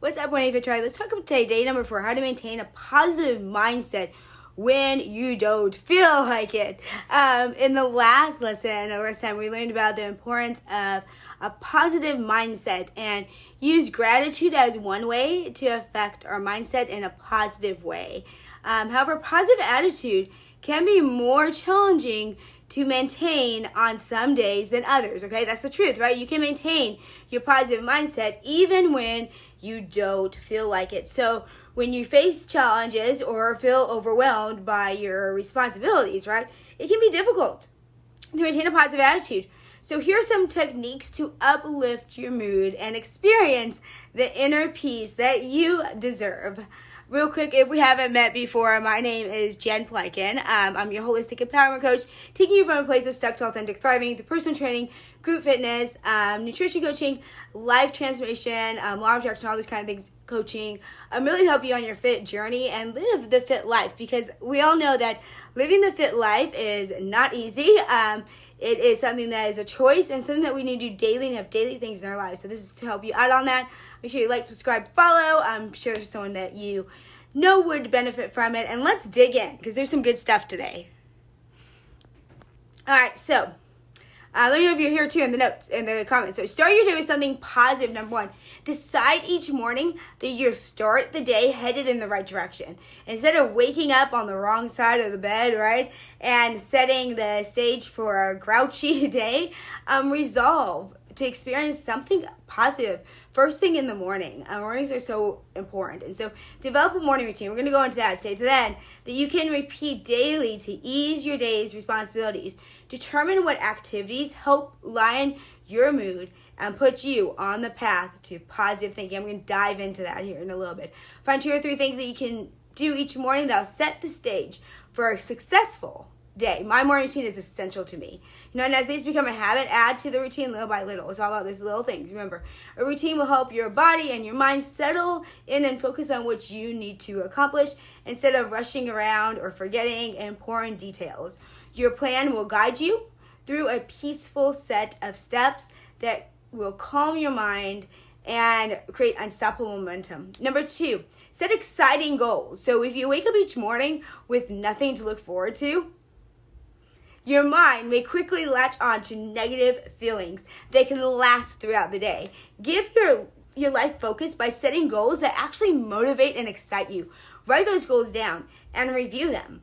What's up, 180Fit Tribe? Let's talk about today, day number 4, how to maintain a positive mindset when you don't feel like it. In the last time, we learned about the importance of a positive mindset and use gratitude as one way to affect our mindset in a positive way. However, positive attitude can be more challenging to maintain on some days than others, okay? That's the truth, right? You can maintain your positive mindset even when you don't feel like it. So when you face challenges or feel overwhelmed by your responsibilities, right, it can be difficult to maintain a positive attitude. So here are some techniques to uplift your mood and experience the inner peace that you deserve. Real quick, if we haven't met before, my name is Jen Plykin. I'm your holistic empowerment coach, taking you from a place of stuck to authentic thriving through personal training, group fitness, nutrition coaching, life transformation, law of attraction, all these kind of things, coaching. I'm really to help you on your fit journey and live the fit life, because we all know that living the fit life is not easy. It is something that is a choice and something that we need to do daily and have daily things in our lives. So this is to help you out on that. Make sure you like, subscribe, follow. I'm sure there's someone that you know would benefit from it. And let's dig in, because there's some good stuff today. All right, so let me know if you're here too in the notes, in the comments. So start your day with something positive. Number 1, decide each morning that you start the day headed in the right direction. Instead of waking up on the wrong side of the bed, right, and setting the stage for a grouchy day, resolve to experience something positive first thing in the morning. Mornings are so important. And so develop a morning routine. We're going to go into that. Say to then that you can repeat daily to ease your day's responsibilities. Determine what activities help lighten your mood and put you on the path to positive thinking. I'm going to dive into that here in a little bit. Find 2 or 3 things that you can do each morning that will set the stage for a successful day. My morning routine is essential to me. And as these become a habit, add to the routine little by little. It's all about those little things. Remember, a routine will help your body and your mind settle in and focus on what you need to accomplish instead of rushing around or forgetting important details. Your plan will guide you through a peaceful set of steps that will calm your mind and create unstoppable momentum. Number 2, set exciting goals. So if you wake up each morning with nothing to look forward to, your mind may quickly latch on to negative feelings that can last throughout the day. Give your life focus by setting goals that actually motivate and excite you. Write those goals down and review them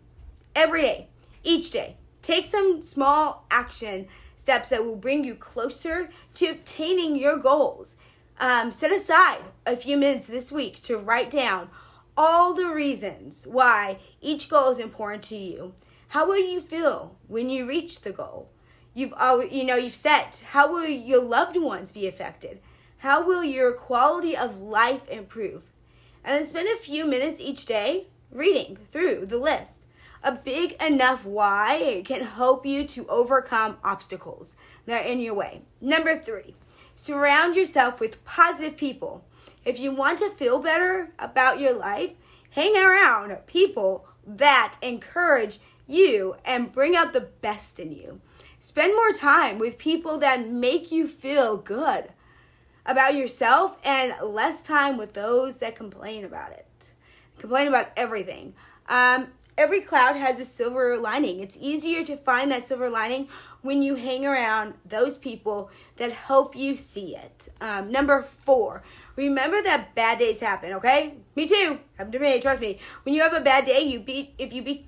every day, each day. Take some small action steps that will bring you closer to obtaining your goals. Set aside a few minutes this week to write down all the reasons why each goal is important to you. How will you feel when you reach the goal you've set? How will your loved ones be affected? How will your quality of life improve? And then spend a few minutes each day reading through the list. A big enough why can help you to overcome obstacles that are in your way. Number 3, surround yourself with positive people. If you want to feel better about your life, hang around people that encourage you and bring out the best in you. Spend more time with people that make you feel good about yourself and less time with those that complain about it. Complain about everything. Every cloud has a silver lining. It's easier to find that silver lining when you hang around those people that help you see it. Number 4, remember that bad days happen, okay? Me too. Happened to me, trust me. When you have a bad day,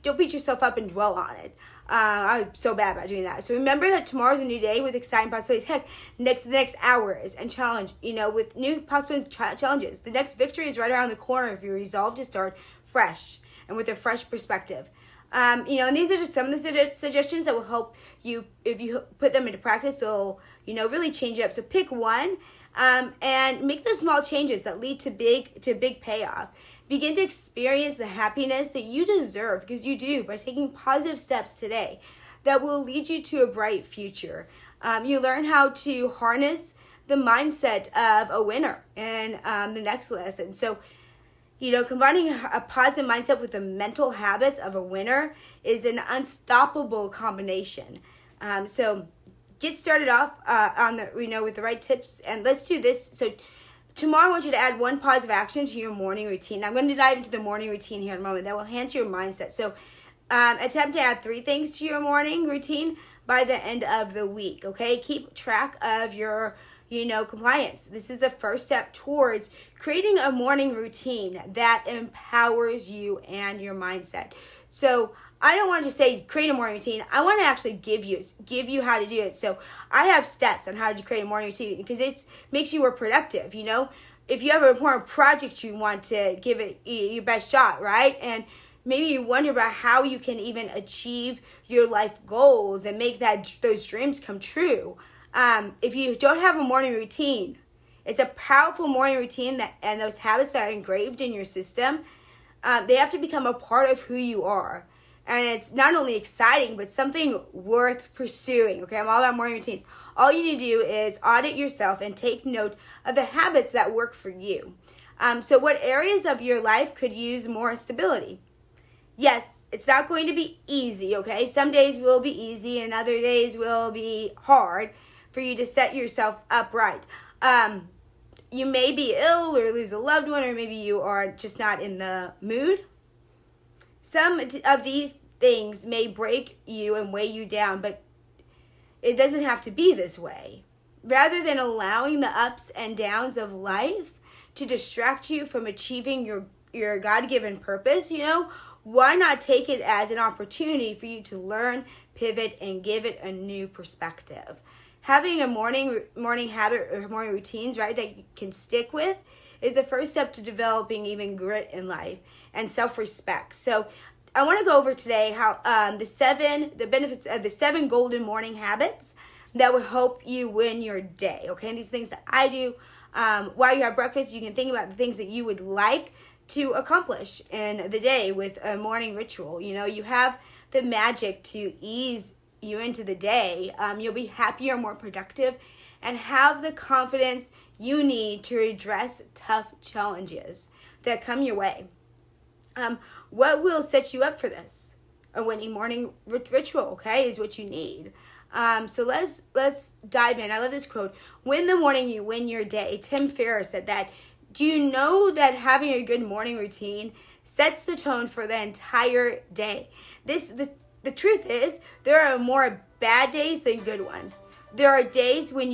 don't beat yourself up and dwell on it. I'm so bad about doing that. So remember that tomorrow's a new day with exciting possibilities. Heck, the next hour is and challenge, with new possibilities, challenges. The next victory is right around the corner if you resolve to start fresh and with a fresh perspective. And these are just some of the suggestions that will help you. If you put them into practice, they'll, really change it up. So pick one and make the small changes that lead to big payoff. Begin to experience the happiness that you deserve, because you do, by taking positive steps today that will lead you to a bright future. You learn how to harness the mindset of a winner in the next lesson. So, combining a positive mindset with the mental habits of a winner is an unstoppable combination. So get started off with the right tips, and let's do this. So tomorrow I want you to add one positive action to your morning routine. I'm going to dive into the morning routine here in a moment that will enhance your mindset. So attempt to add 3 things to your morning routine by the end of the week, okay? Keep track of your compliance. This is the first step towards creating a morning routine that empowers you and your mindset. So I don't want to just say create a morning routine. I want to actually give you how to do it. So I have steps on how to create a morning routine because it makes you more productive, If you have an important project, you want to give it your best shot, right? And maybe you wonder about how you can even achieve your life goals and make those dreams come true. If you don't have a morning routine, it's a powerful morning routine and those habits that are engraved in your system, they have to become a part of who you are. And it's not only exciting, but something worth pursuing. Okay, I'm all about morning routines. All you need to do is audit yourself and take note of the habits that work for you. So what areas of your life could use more stability? Yes, it's not going to be easy, okay? Some days will be easy and other days will be hard for you to set yourself up right. You may be ill or lose a loved one, or maybe you are just not in the mood. Some of these things may break you and weigh you down, but it doesn't have to be this way. Rather than allowing the ups and downs of life to distract you from achieving your God-given purpose, why not take it as an opportunity for you to learn, pivot, and give it a new perspective? Having a morning habit or morning routines, right, that you can stick with is the first step to developing even grit in life and self-respect. So I want to go over today how the benefits of the 7 golden morning habits that will help you win your day. Okay, and these things that I do while you have breakfast, you can think about the things that you would like to accomplish in the day with a morning ritual. You have the magic to ease you into the day. You'll be happier, more productive, and have the confidence you need to address tough challenges that come your way. What will set you up for this? A winning morning ritual, okay, is what you need. So let's dive in. I love this quote. Win the morning, you win your day. Tim Ferriss said that. Do you know that having a good morning routine sets the tone for the entire day? The truth is, there are more bad days than good ones. There are days when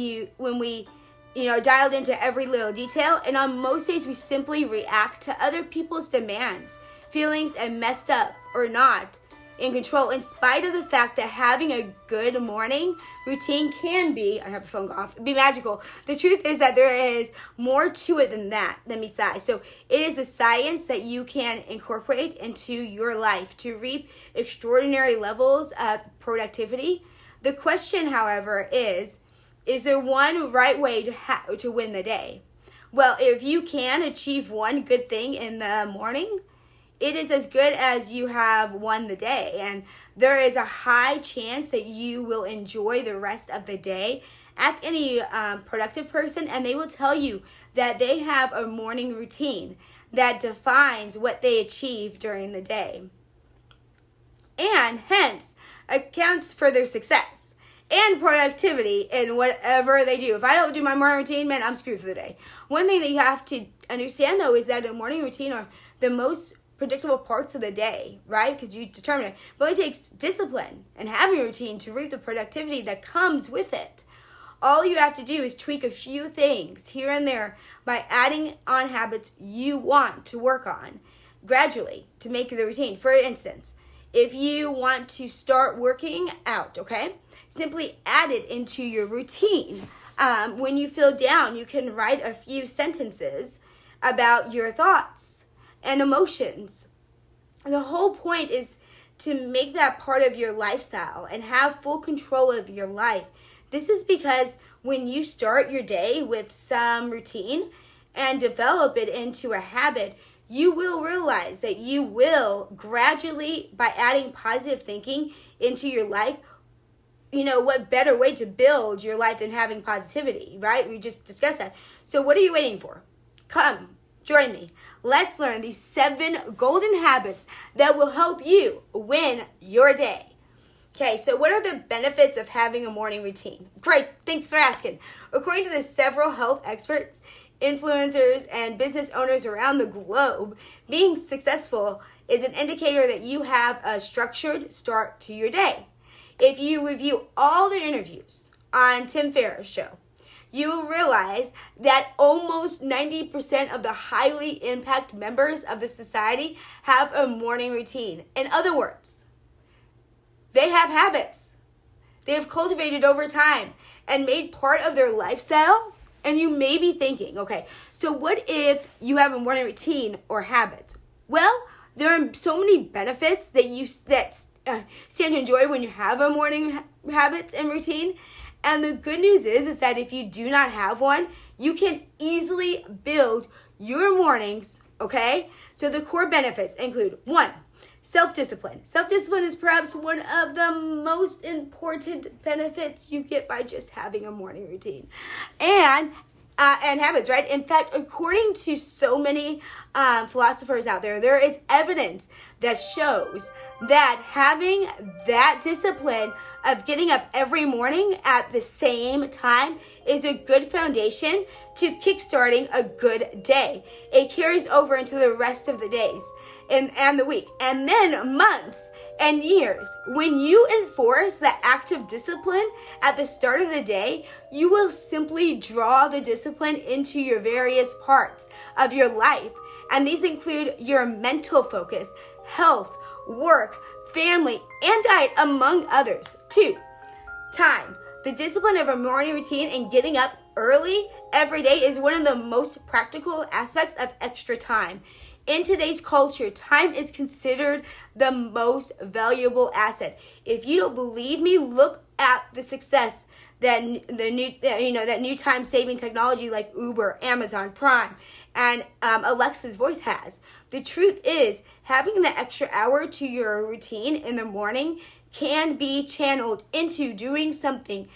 we dialed into every little detail, and on most days we simply react to other people's demands, feelings, and messed up or not in control, in spite of the fact that having a good morning routine can be, I have a phone off, be magical. The truth is that there is more to it than that, than meets the eye. So it is the science that you can incorporate into your life to reap extraordinary levels of productivity. The question, however, is there one right way to win the day? Well, if you can achieve one good thing in the morning, it is as good as you have won the day, and there is a high chance that you will enjoy the rest of the day. Ask any productive person, and they will tell you that they have a morning routine that defines what they achieve during the day, and hence accounts for their success and productivity in whatever they do. If I don't do my morning routine, man, I'm screwed for the day. One thing that you have to understand, though, is that a morning routine are the most predictable parts of the day, right? Because you determine it. But it takes discipline and having a routine to reap the productivity that comes with it. All you have to do is tweak a few things here and there by adding on habits you want to work on gradually to make the routine. For instance, if you want to start working out, okay, simply add it into your routine. When you feel down, you can write a few sentences about your thoughts and emotions. The whole point is to make that part of your lifestyle and have full control of your life. This is because when you start your day with some routine and develop it into a habit, you will realize that you will gradually, by adding positive thinking into your life, what better way to build your life than having positivity, right? We just discussed that. So what are you waiting for? Come, join me. Let's learn these 7 golden habits that will help you win your day. Okay, so what are the benefits of having a morning routine? Great, thanks for asking. According to the several health experts, influencers, and business owners around the globe, being successful is an indicator that you have a structured start to your day. If you review all the interviews on Tim Ferriss' show, you will realize that almost 90% of the highly impacted members of the society have a morning routine. In other words, they have habits they have cultivated over time and made part of their lifestyle. And you may be thinking, okay, so what if you have a morning routine or habit? Well, there are so many benefits that stand to enjoy when you have a morning habit and routine. And the good news is that if you do not have one, you can easily build your mornings, okay? So the core benefits include 1, self-discipline. Self-discipline is perhaps one of the most important benefits you get by just having a morning routine. And habits, right? In fact, according to so many philosophers out there, there is evidence that shows that having that discipline of getting up every morning at the same time is a good foundation to kickstarting a good day. It carries over into the rest of the days and the week, and then months and years. When you enforce that active discipline at the start of the day, you will simply draw the discipline into your various parts of your life. And these include your mental focus, health, work, family, and diet, among others. 2, time. The discipline of a morning routine and getting up early every day is one of the most practical aspects of extra time. In today's culture, time is considered the most valuable asset. If you don't believe me, look at the success that new time-saving technology like Uber, Amazon Prime, and Alexa's voice has. The truth is, having the extra hour to your routine in the morning can be channeled into doing something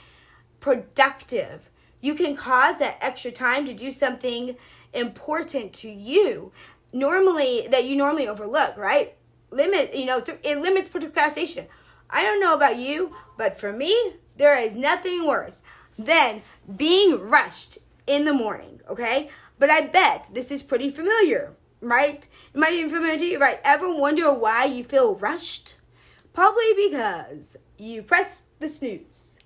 productive. You can cause that extra time to do something important to you, that you normally overlook, right? It limits procrastination. I don't know about you, but for me, there is nothing worse than being rushed in the morning, okay? But I bet this is pretty familiar, right? It might be familiar to you, right? Ever wonder why you feel rushed? Probably because you press the snooze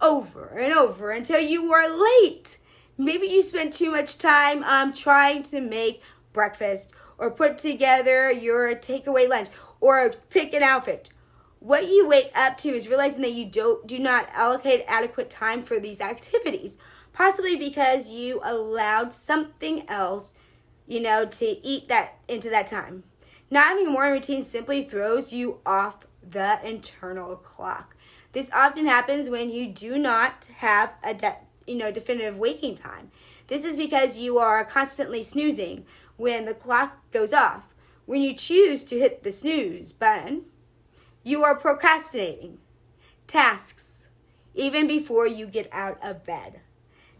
over and over until you are late. Maybe you spent too much time trying to make breakfast or put together your takeaway lunch or pick an outfit. What you wake up to is realizing that you do not allocate adequate time for these activities, possibly because you allowed something else, to eat that into that time. Not having a morning routine simply throws you off the internal clock. This often happens when you do not have a definitive waking time. This is because you are constantly snoozing when the clock goes off. When you choose to hit the snooze button, you are procrastinating tasks even before you get out of bed.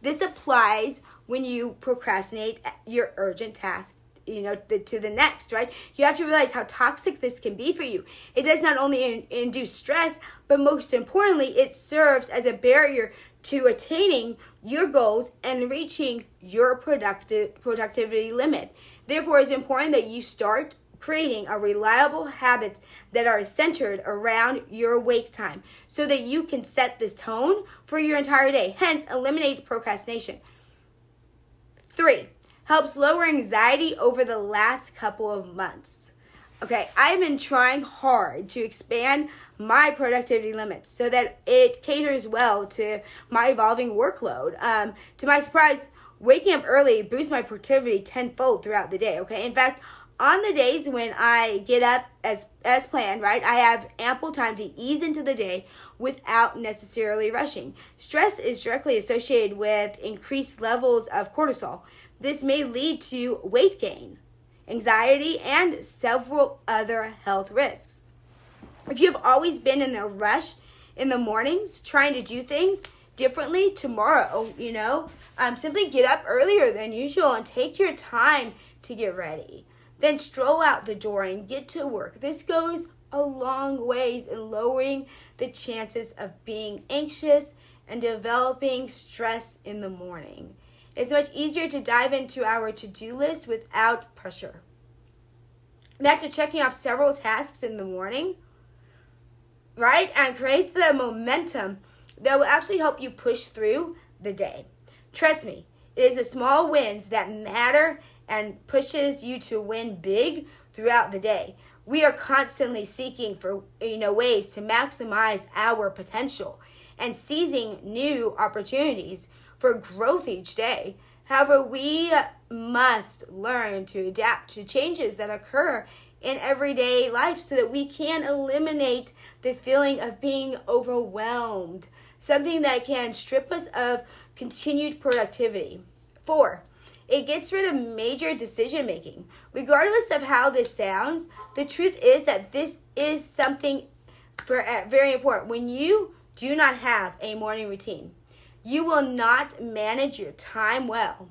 This applies when you procrastinate your urgent task, to the next, right? You have to realize how toxic this can be for you. It does not only induce stress, but most importantly, it serves as a barrier to attaining your goals and reaching your productivity limit. Therefore, it's important that you start creating a reliable habits that are centered around your wake time so that you can set this tone for your entire day. Hence, eliminate procrastination. 3, helps lower anxiety over the last couple of months. Okay, I've been trying hard to expand my productivity limits so that it caters well to my evolving workload. To my surprise, waking up early boosts my productivity tenfold throughout the day, okay? In fact, on the days when I get up as planned, right, I have ample time to ease into the day without necessarily rushing. Stress is directly associated with increased levels of cortisol. This may lead to weight gain, anxiety, and several other health risks. If you've always been in a rush in the mornings trying to do things differently tomorrow, simply get up earlier than usual and take your time to get ready. Then stroll out the door and get to work. This goes a long ways in lowering the chances of being anxious and developing stress in the morning. It's much easier to dive into our to-do list without pressure. Back to checking off several tasks in the morning, right? And creates the momentum that will actually help you push through the day. Trust me, it is the small wins that matter and pushes you to win big throughout the day. We are constantly seeking for ways to maximize our potential and seizing new opportunities for growth each day. However, we must learn to adapt to changes that occur in everyday life so that we can eliminate the feeling of being overwhelmed, something that can strip us of continued productivity. 4, it gets rid of major decision making. Regardless of how this sounds, the truth is that this is something very important. When you do not have a morning routine, you will not manage your time well.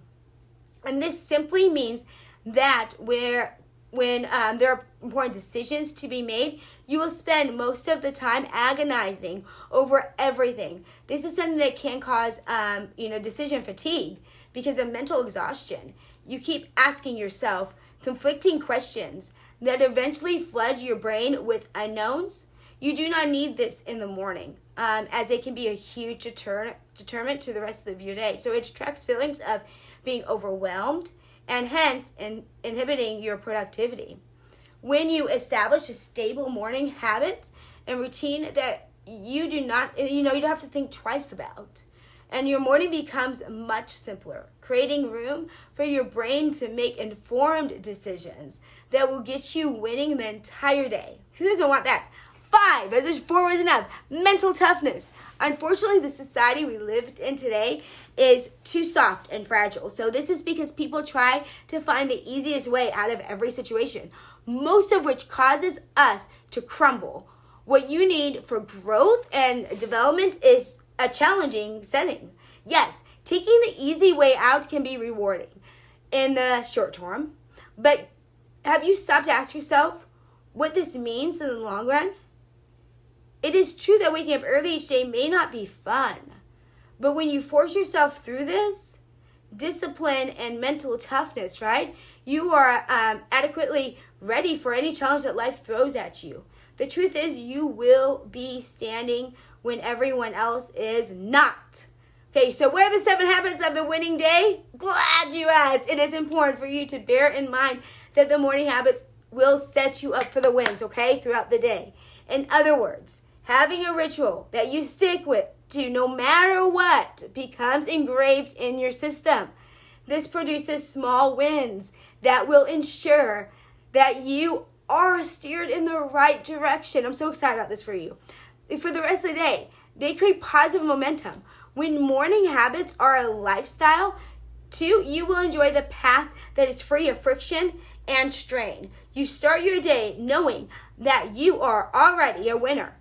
And this simply means that when there are important decisions to be made, you will spend most of the time agonizing over everything. This is something that can cause decision fatigue because of mental exhaustion. You keep asking yourself conflicting questions that eventually flood your brain with unknowns. You do not need this in the morning, as it can be a huge deterrent to the rest of your day. So it attracts feelings of being overwhelmed and hence inhibiting your productivity. When you establish a stable morning habit and routine that you don't have to think twice about, and your morning becomes much simpler, creating room for your brain to make informed decisions that will get you winning the entire day. Who doesn't want that? 5, as if 4 was enough, mental toughness. Unfortunately, the society we live in today is too soft and fragile. So this is because people try to find the easiest way out of every situation, most of which causes us to crumble. What you need for growth and development is a challenging setting. Yes, taking the easy way out can be rewarding in the short term, but have you stopped to ask yourself what this means in the long run? It is true that waking up early each day may not be fun, but when you force yourself through this, discipline and mental toughness, right? You are adequately ready for any challenge that life throws at you. The truth is you will be standing when everyone else is not. Okay, so what are the 7 habits of the winning day? Glad you asked. It is important for you to bear in mind that the morning habits will set you up for the wins, okay, throughout the day. In other words, having a ritual that you stick with to no matter what becomes engraved in your system. This produces small wins that will ensure that you are steered in the right direction. I'm so excited about this for you. For the rest of the day, they create positive momentum. When morning habits are a lifestyle, too, you will enjoy the path that is free of friction and strain. You start your day knowing that you are already a winner.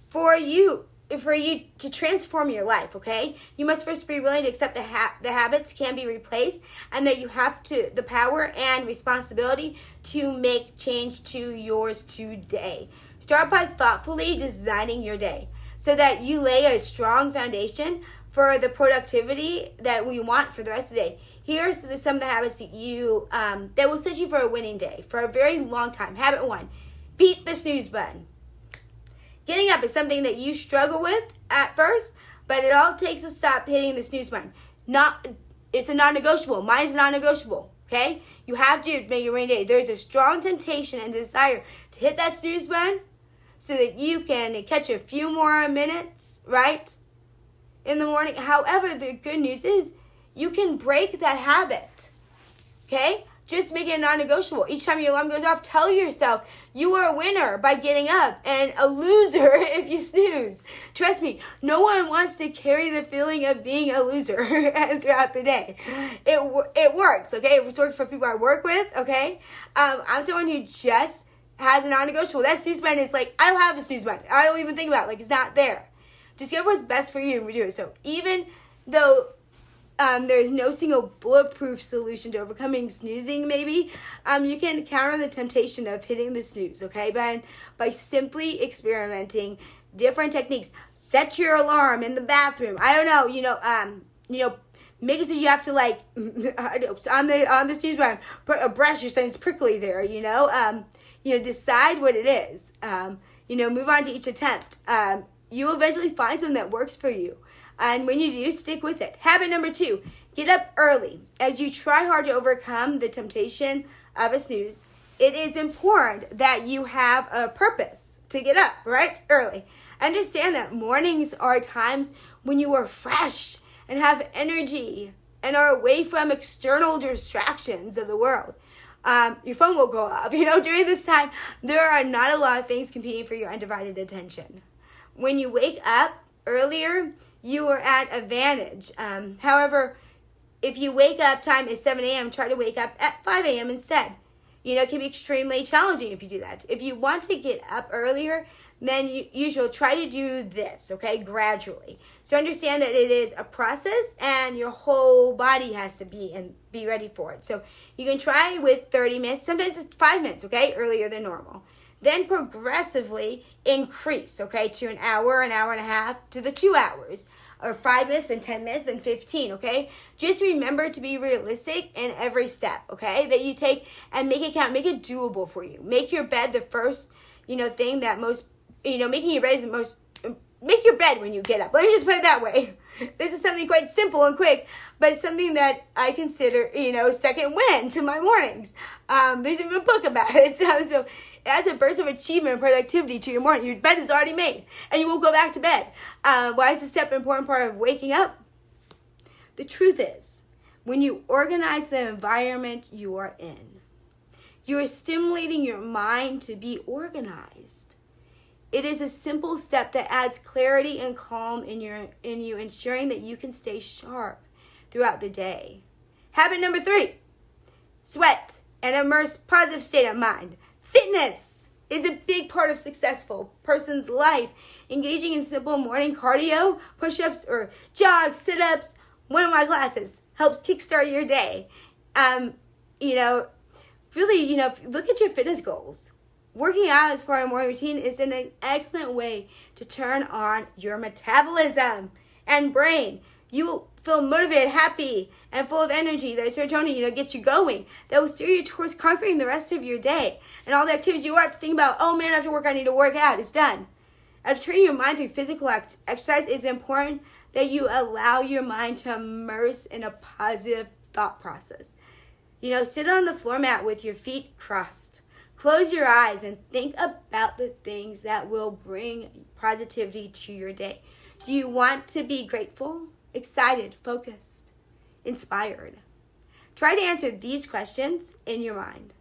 For you to transform your life, okay, you must first be willing to accept the habits can be replaced and that you have the power and responsibility to make change to yours today. Start by thoughtfully designing your day so that you lay a strong foundation for the productivity that we want for the rest of the day. Here's some of the habits that will set you for a winning day for a very long time. Habit 1, beat the snooze button. Getting up is something that you struggle with at first, but it all takes to stop hitting the snooze button. It's a non-negotiable. Mine is non-negotiable, okay? You have to make your rainy day. There's a strong temptation and desire to hit that snooze button so that you can catch a few more minutes, right, in the morning. However, the good news is you can break that habit, okay? Just make it non-negotiable. Each time your alarm goes off, tell yourself you are a winner by getting up and a loser if you snooze. Trust me, no one wants to carry the feeling of being a loser throughout the day. It works, okay? It's worked for people I work with, okay? I'm someone who just has a non-negotiable. That snooze button is like, I don't have a snooze button. I don't even think about it. Like, it's not there. Just get what's best for you and do it. So even though there is no single bulletproof solution to overcoming snoozing, maybe, you can counter the temptation of hitting the snooze, okay, by simply experimenting different techniques. Set your alarm in the bathroom. I don't know, Make it so you have to on the snooze button put a brush or something that's prickly there. Decide what it is. Move on to each attempt. You will eventually find something that works for you. And when you do, stick with it. Habit number 2, get up early. As you try hard to overcome the temptation of a snooze, it is important that you have a purpose to get up, right? Early. Understand that mornings are times when you are fresh and have energy and are away from external distractions of the world. Your phone will go off. During this time, there are not a lot of things competing for your undivided attention. When you wake up earlier, you are at advantage. However, if you wake up time is 7 a.m., try to wake up at 5 a.m. instead. It can be extremely challenging if you do that. If you want to get up earlier, then you should try to do this, okay, gradually. So understand that it is a process and your whole body has to be ready for it. So you can try with 30 minutes. Sometimes it's 5 minutes, okay, earlier than normal. Then progressively increase, okay, to an hour and a half, to the 2 hours, or 5 minutes and 10 minutes and 15, okay? Just remember to be realistic in every step, okay, that you take and make it count. Make it doable for you. Make your bed the first, thing that most, making your bed is the most, make your bed when you get up. Let me just put it that way. This is something quite simple and quick, but it's something that I consider, second win to my mornings. There's even a book about it. So it adds a burst of achievement and productivity to your morning. Your bed is already made, and you won't go back to bed. Why is this step an important part of waking up? The truth is, when you organize the environment you are in, you are stimulating your mind to be organized. It is a simple step that adds clarity and calm in you, ensuring that you can stay sharp throughout the day. Habit number 3, sweat and immerse positive state of mind. Fitness is a big part of a successful person's life. Engaging in simple morning cardio, push-ups, or jog, sit-ups, one of my classes helps kickstart your day. Really, look at your fitness goals. Working out as part of a morning routine is an excellent way to turn on your metabolism and brain. You will feel motivated, happy, and full of energy. That serotonin, gets you going. That will steer you towards conquering the rest of your day. And all the activities you have to think about, oh man, after work I need to work out. It's done. After training your mind through physical exercise, it's important that you allow your mind to immerse in a positive thought process. Sit on the floor mat with your feet crossed. Close your eyes and think about the things that will bring positivity to your day. Do you want to be grateful, excited, focused, inspired? Try to answer these questions in your mind.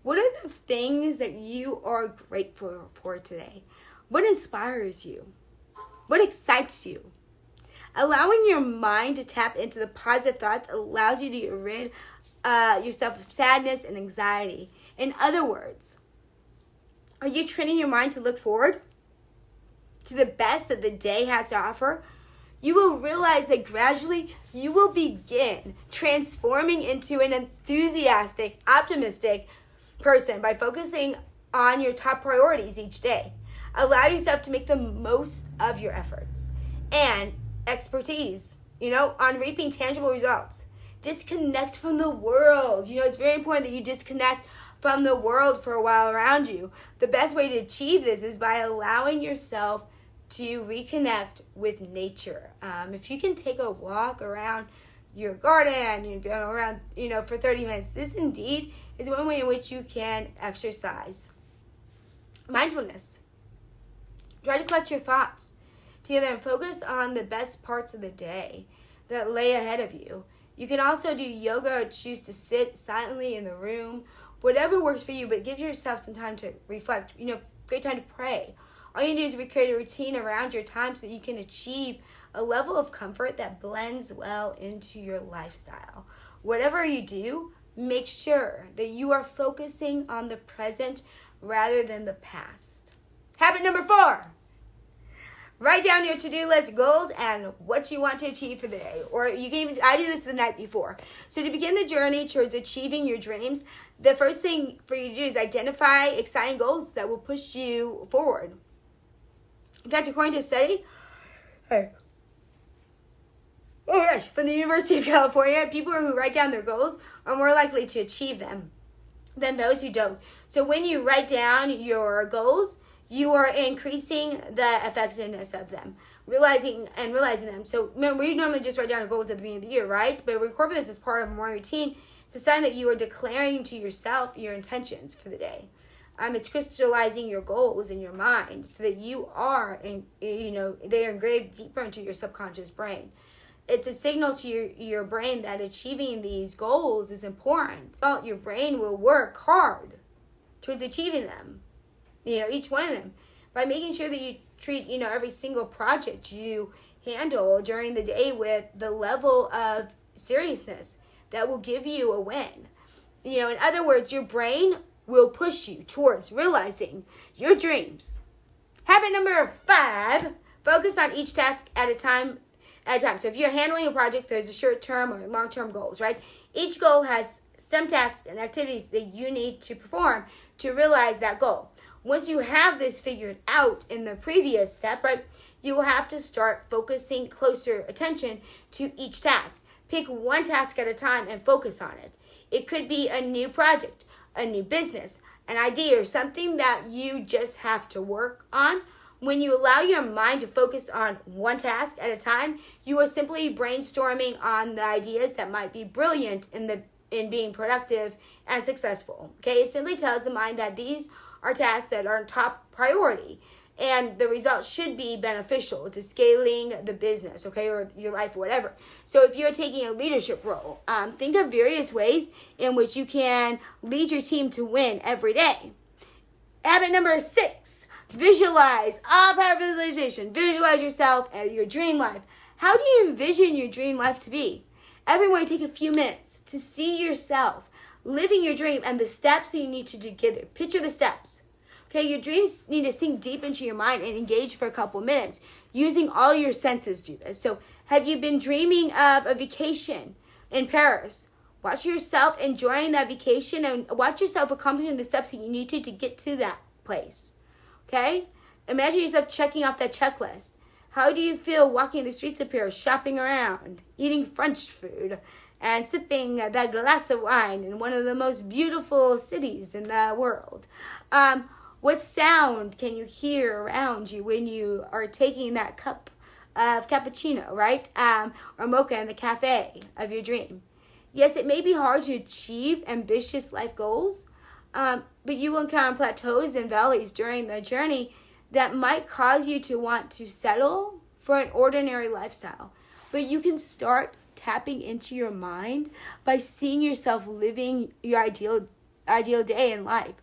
What are the things that you are grateful for today? What inspires you? What excites you? Allowing your mind to tap into the positive thoughts allows you to get rid yourself of sadness and anxiety. In other words, are you training your mind to look forward to the best that the day has to offer? You will realize that gradually you will begin transforming into an enthusiastic, optimistic person by focusing on your top priorities each day. Allow yourself to make the most of your efforts and expertise, on reaping tangible results. Disconnect from the world. It's very important that you disconnect from the world for a while around you. The best way to achieve this is by allowing yourself to reconnect with nature. If you can take a walk around your garden, around, for 30 minutes, this indeed is one way in which you can exercise. Mindfulness. Try to collect your thoughts together and focus on the best parts of the day that lay ahead of you. You can also do yoga or choose to sit silently in the room. Whatever works for you, but give yourself some time to reflect. Great time to pray. All you do is recreate a routine around your time so that you can achieve a level of comfort that blends well into your lifestyle. Whatever you do, make sure that you are focusing on the present rather than the past. Habit number 4. Write down your to-do list goals and what you want to achieve for the day. Or you can even, I do this the night before. So to begin the journey towards achieving your dreams, the first thing for you to do is identify exciting goals that will push you forward. In fact, according to a study, from the University of California, people who write down their goals are more likely to achieve them than those who don't. So when you write down your goals, you are increasing the effectiveness of them, realizing them. So remember, we normally just write down our goals at the beginning of the year, right? But we incorporate this as part of a morning routine. It's a sign that you are declaring to yourself your intentions for the day. It's crystallizing your goals in your mind so that you are, they are engraved deeper into your subconscious brain. It's a signal to your brain that achieving these goals is important. So your brain will work hard towards achieving them, each one of them, by making sure that you treat, every single project you handle during the day with the level of seriousness that will give you a win. In other words, your brain will push you towards realizing your dreams. Habit number 5, focus on each task at a time. So if you're handling a project, there's a short-term or long-term goals, right? Each goal has some tasks and activities that you need to perform to realize that goal. Once you have this figured out in the previous step, right, you will have to start focusing closer attention to each task. Pick one task at a time and focus on it. It could be a new project, a new business, an idea, or something that you just have to work on. When you allow your mind to focus on one task at a time, you are simply brainstorming on the ideas that might be brilliant in being productive and successful. Okay, it simply tells the mind that these are tasks that are top priority, and the results should be beneficial to scaling the business, okay, or your life or whatever. So if you're taking a leadership role, think of various ways in which you can lead your team to win every day. Habit number 6, visualize. All power visualization. Visualize yourself and your dream life. How do you envision your dream life to be? Every morning, take a few minutes to see yourself living your dream and the steps that you need to do together. Picture the steps. Okay, your dreams need to sink deep into your mind and engage for a couple minutes, using all your senses to do this. So, have you been dreaming of a vacation in Paris? Watch yourself enjoying that vacation and watch yourself accomplishing the steps that you need to get to that place. Okay? Imagine yourself checking off that checklist. How do you feel walking the streets of Paris, shopping around, eating French food, and sipping that glass of wine in one of the most beautiful cities in the world? What sound can you hear around you when you are taking that cup of cappuccino, right? Or mocha in the cafe of your dream? Yes, it may be hard to achieve ambitious life goals, but you will encounter plateaus and valleys during the journey that might cause you to want to settle for an ordinary lifestyle. But you can start tapping into your mind by seeing yourself living your ideal day in life.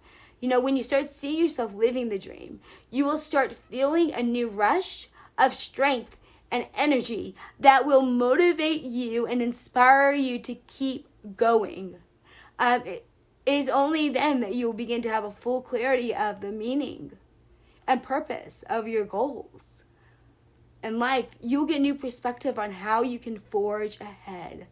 When you start seeing yourself living the dream, you will start feeling a new rush of strength and energy that will motivate you and inspire you to keep going. It is only then that you will begin to have a full clarity of the meaning and purpose of your goals. In life, you'll get new perspective on how you can forge ahead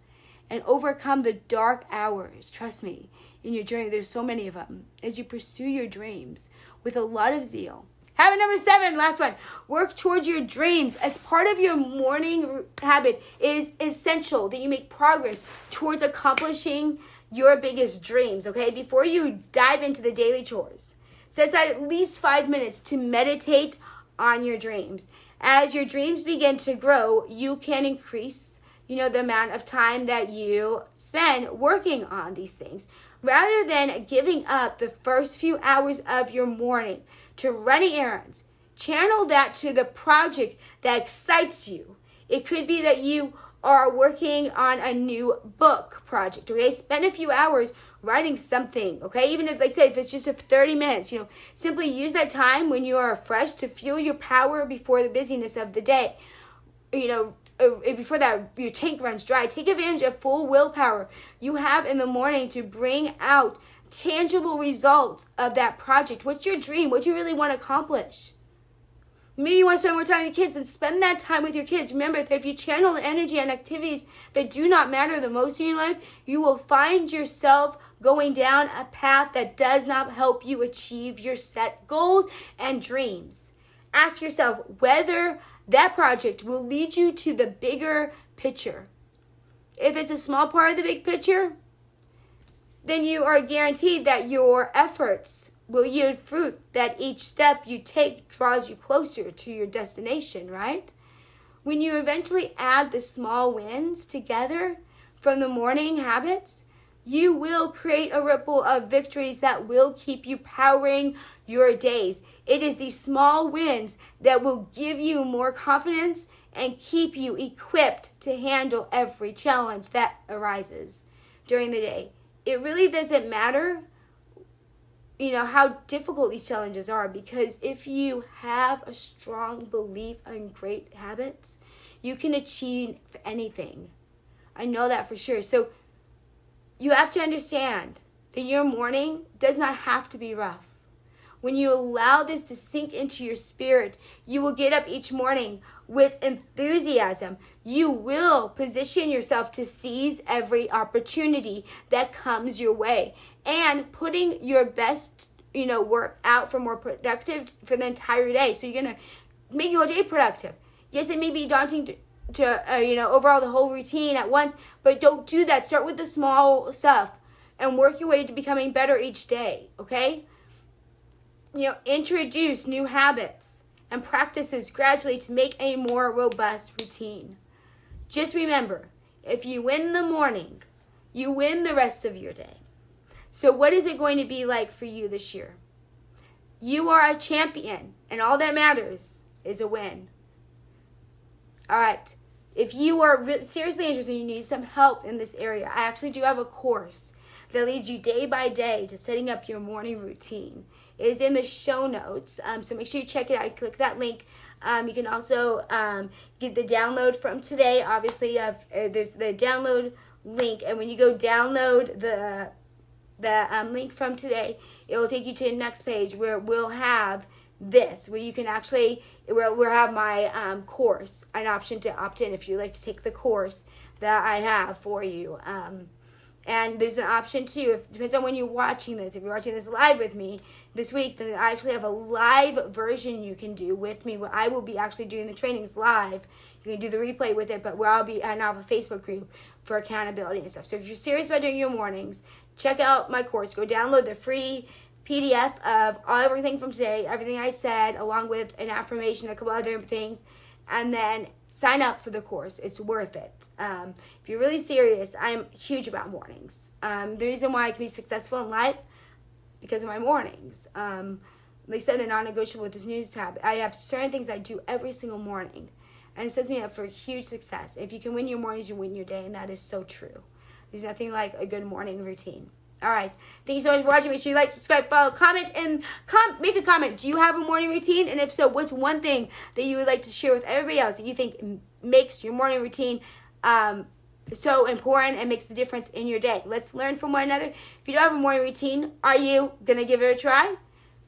and overcome the dark hours. Trust me, in your journey, there's so many of them, as you pursue your dreams with a lot of zeal. Habit number 7, last one. Work towards your dreams. As part of your morning habit, it is essential that you make progress towards accomplishing your biggest dreams, okay? Before you dive into the daily chores, set aside at least 5 minutes to meditate on your dreams. As your dreams begin to grow, you can increase, the amount of time that you spend working on these things. Rather than giving up the first few hours of your morning to running errands, channel that to the project that excites you. It could be that you are working on a new book project, okay? Spend a few hours writing something, okay? Even if, if it's just 30 minutes, simply use that time when you are fresh to fuel your power before the busyness of the day. Before that, your tank runs dry. Take advantage of full willpower you have in the morning to bring out tangible results of that project. What's your dream? What do you really want to accomplish? Maybe you want to spend more time with your kids, and spend that time with your kids. Remember that if you channel the energy and activities that do not matter the most in your life, you will find yourself going down a path that does not help you achieve your set goals and dreams. Ask yourself whether that project will lead you to the bigger picture. If it's a small part of the big picture, then you are guaranteed that your efforts will yield fruit, that each step you take draws you closer to your destination, right? When you eventually add the small wins together from the morning habits, you will create a ripple of victories that will keep you powering your days. It is these small wins that will give you more confidence and keep you equipped to handle every challenge that arises during the day. It really doesn't matter, how difficult these challenges are, because if you have a strong belief in great habits, you can achieve anything. I know that for sure. So you have to understand that your morning does not have to be rough. When you allow this to sink into your spirit, you will get up each morning with enthusiasm. You will position yourself to seize every opportunity that comes your way, and putting your best, work out for more productive for the entire day. So you're going to make your day productive. Yes, it may be daunting to overall the whole routine at once, but don't do that. Start with the small stuff and work your way to becoming better each day, okay? Introduce new habits and practices gradually to make a more robust routine. Just remember, if you win in the morning, you win the rest of your day. So what is it going to be like for you this year? You are a champion, and all that matters is a win. All right. If you are seriously interested and you need some help in this area, I actually do have a course that leads you day by day to setting up your morning routine. It is in the show notes, so make sure you check it out. Click that link. You can also get the download from today. Obviously, there's the download link, and when you go download the link from today, it will take you to the next page where we'll have this, where you can actually, we'll have my course, an option to opt in if you'd like to take the course that I have for you. And there's an option too, it depends on when you're watching this. If you're watching this live with me this week, then I actually have a live version you can do with me, where I will be actually doing the trainings live. You can do the replay with it, but where I'll be, and I'll have a Facebook group for accountability and stuff. So if you're serious about doing your mornings, check out my course. Go download the free PDF of everything from today, everything I said, along with an affirmation, a couple other things, and then sign up for the course. It's worth it. If you're really serious, I'm huge about mornings. The reason why I can be successful in life, because of my mornings. They said they're non-negotiable with this news tab. I have certain things I do every single morning, and it sets me up for huge success. If you can win your mornings, you win your day, and that is so true. There's nothing like a good morning routine. All right. Thank you so much for watching. Make sure you like, subscribe, follow, comment, and make a comment. Do you have a morning routine? And if so, what's one thing that you would like to share with everybody else that you think makes your morning routine so important and makes the difference in your day? Let's learn from one another. If you don't have a morning routine, are you going to give it a try?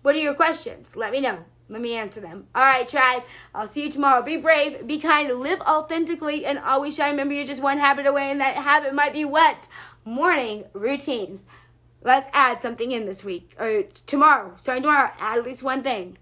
What are your questions? Let me know. Let me answer them. All right, tribe. I'll see you tomorrow. Be brave, be kind, live authentically, and always shine. Remember, you're just one habit away, and that habit might be what? Morning routines. Let's add something in this week, or tomorrow. Starting tomorrow, add at least one thing.